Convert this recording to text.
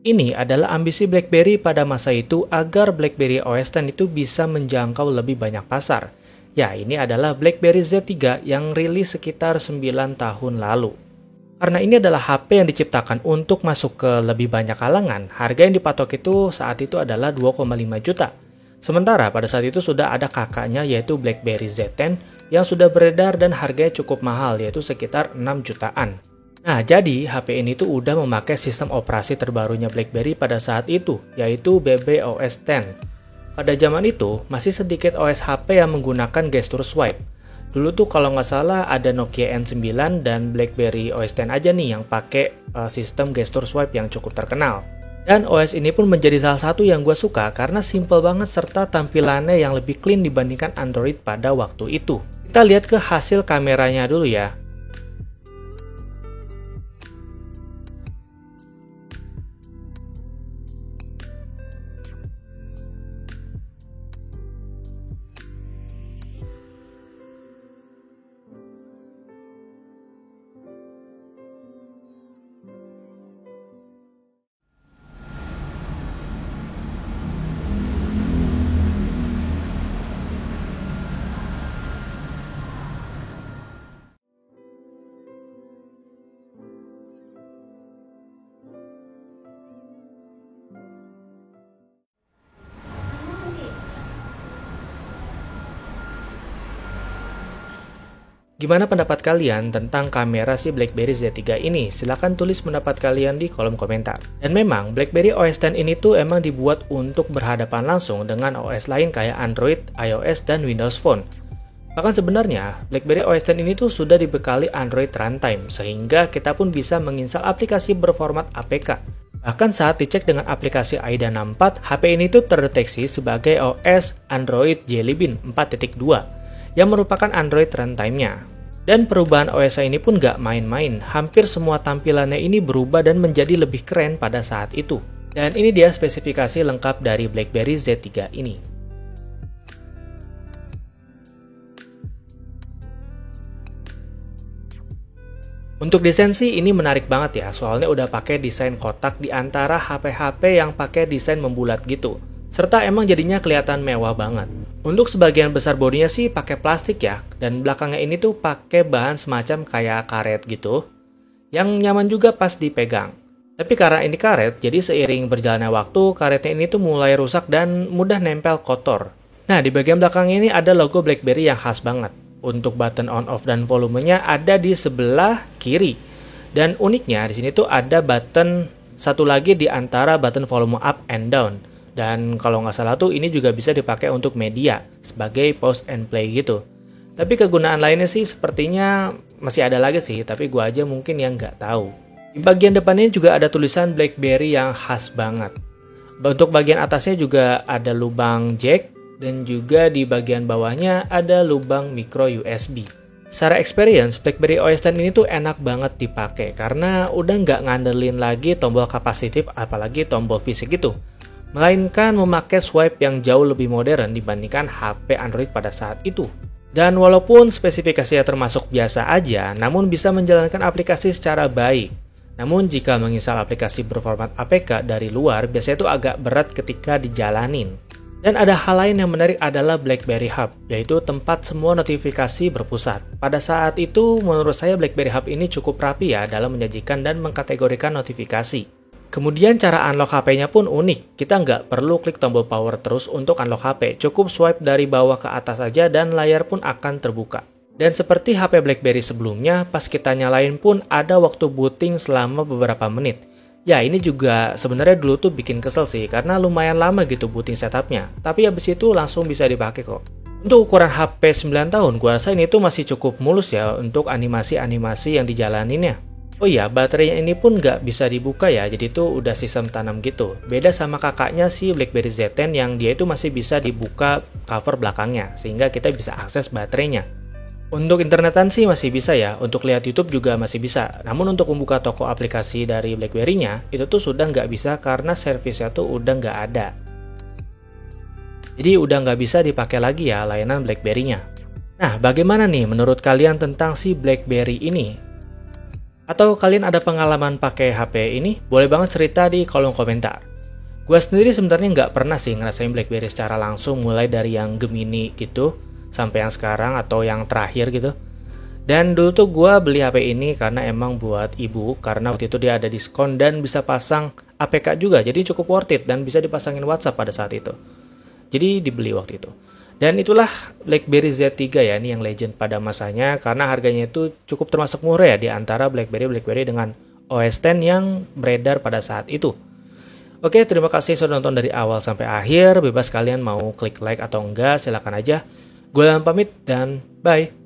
Ini adalah ambisi BlackBerry pada masa itu agar BlackBerry OS X itu bisa menjangkau lebih banyak pasar. Ya, ini adalah BlackBerry Z3 yang rilis sekitar 9 tahun lalu. Karena ini adalah HP yang diciptakan untuk masuk ke lebih banyak kalangan, harga yang dipatok itu saat itu adalah 2,5 juta. Sementara pada saat itu sudah ada kakaknya yaitu BlackBerry Z10 yang sudah beredar dan harganya cukup mahal yaitu sekitar 6 jutaan. Nah, jadi HP ini tuh udah memakai sistem operasi terbarunya BlackBerry pada saat itu, yaitu BBOS 10. Pada zaman itu, masih sedikit OS HP yang menggunakan gestur swipe. Dulu tuh kalau nggak salah ada Nokia N9 dan BlackBerry OS X aja nih yang pakai sistem gestur swipe yang cukup terkenal. Dan OS ini pun menjadi salah satu yang gue suka karena simple banget serta tampilannya yang lebih clean dibandingkan Android pada waktu itu. Kita lihat ke hasil kameranya dulu ya. Gimana pendapat kalian tentang kamera si BlackBerry Z3 ini? Silahkan tulis pendapat kalian di kolom komentar. Dan memang BlackBerry OS X ini tuh emang dibuat untuk berhadapan langsung dengan OS lain kayak Android, iOS, dan Windows Phone. Bahkan sebenarnya BlackBerry OS X ini tuh sudah dibekali Android Runtime sehingga kita pun bisa menginstal aplikasi berformat APK. Bahkan saat dicek dengan aplikasi AIDA 64, HP ini tuh terdeteksi sebagai OS Android Jelly Bean 4.2 yang merupakan Android runtime-nya. Dan perubahan OS ini pun gak main-main, hampir semua tampilannya ini berubah dan menjadi lebih keren pada saat itu. Dan ini dia spesifikasi lengkap dari BlackBerry Z3 ini. Untuk desain sih ini menarik banget ya, soalnya udah pakai desain kotak di antara HP-HP yang pakai desain membulat gitu. Serta emang jadinya kelihatan mewah banget. Untuk sebagian besar bodinya sih pakai plastik ya, dan belakangnya ini tuh pakai bahan semacam kayak karet gitu, yang nyaman juga pas dipegang. Tapi karena ini karet, jadi seiring berjalannya waktu, karetnya ini tuh mulai rusak dan mudah nempel kotor. Nah, di bagian belakang ini ada logo BlackBerry yang khas banget. Untuk button on off dan volumenya ada di sebelah kiri. Dan uniknya di sini tuh ada button satu lagi di antara button volume up and down. Dan kalau nggak salah tuh ini juga bisa dipakai untuk media sebagai pause and play gitu. Tapi kegunaan lainnya sih sepertinya masih ada lagi sih, tapi gua aja mungkin yang nggak tahu. Di bagian depannya juga ada tulisan BlackBerry yang khas banget. Untuk bagian atasnya juga ada lubang jack dan juga di bagian bawahnya ada lubang micro USB. Secara experience, BlackBerry OS X ini tuh enak banget dipakai karena udah nggak ngandelin lagi tombol kapasitif apalagi tombol fisik gitu. Melainkan memakai swipe yang jauh lebih modern dibandingkan HP Android pada saat itu. Dan walaupun spesifikasinya termasuk biasa aja, namun bisa menjalankan aplikasi secara baik. Namun jika menginstal aplikasi berformat APK dari luar, biasanya itu agak berat ketika dijalanin. Dan ada hal lain yang menarik adalah BlackBerry Hub, yaitu tempat semua notifikasi berpusat. Pada saat itu, menurut saya BlackBerry Hub ini cukup rapi ya dalam menyajikan dan mengkategorikan notifikasi. Kemudian cara unlock HP-nya pun unik. Kita nggak perlu klik tombol power terus untuk unlock HP. Cukup swipe dari bawah ke atas saja dan layar pun akan terbuka. Dan seperti HP BlackBerry sebelumnya, pas kita nyalain pun ada waktu booting selama beberapa menit. Ya ini juga sebenarnya dulu tuh bikin kesel sih karena lumayan lama gitu booting setupnya. Tapi habis itu langsung bisa dipakai kok. Untuk ukuran HP 9 tahun, gua rasa ini tuh masih cukup mulus ya untuk animasi-animasi yang dijalaninnya. Oh iya, baterainya ini pun nggak bisa dibuka ya, jadi tuh udah sistem tanam gitu. Beda sama kakaknya si BlackBerry Z10 yang dia itu masih bisa dibuka cover belakangnya, sehingga kita bisa akses baterainya. Untuk internetan sih masih bisa ya, untuk lihat YouTube juga masih bisa. Namun untuk membuka toko aplikasi dari BlackBerry-nya, itu tuh sudah nggak bisa karena servisnya tuh udah nggak ada. Jadi udah nggak bisa dipakai lagi ya layanan BlackBerry-nya. Nah, bagaimana nih menurut kalian tentang si BlackBerry ini? Atau kalian ada pengalaman pakai HP ini? Boleh banget cerita di kolom komentar. Gue sendiri sebenarnya nggak pernah sih ngerasain BlackBerry secara langsung, mulai dari yang Gemini gitu, sampai yang sekarang atau yang terakhir gitu. Dan dulu tuh gue beli HP ini karena emang buat ibu, karena waktu itu dia ada diskon dan bisa pasang APK juga, jadi cukup worth it dan bisa dipasangin WhatsApp pada saat itu. Jadi dibeli waktu itu. Dan itulah BlackBerry Z3 ya, ini yang legend pada masanya karena harganya itu cukup termasuk murah ya di antara BlackBerry dengan OS X yang beredar pada saat itu. Oke, terima kasih sudah nonton dari awal sampai akhir. Bebas kalian mau klik like atau enggak, silakan aja. Gue pamit dan bye.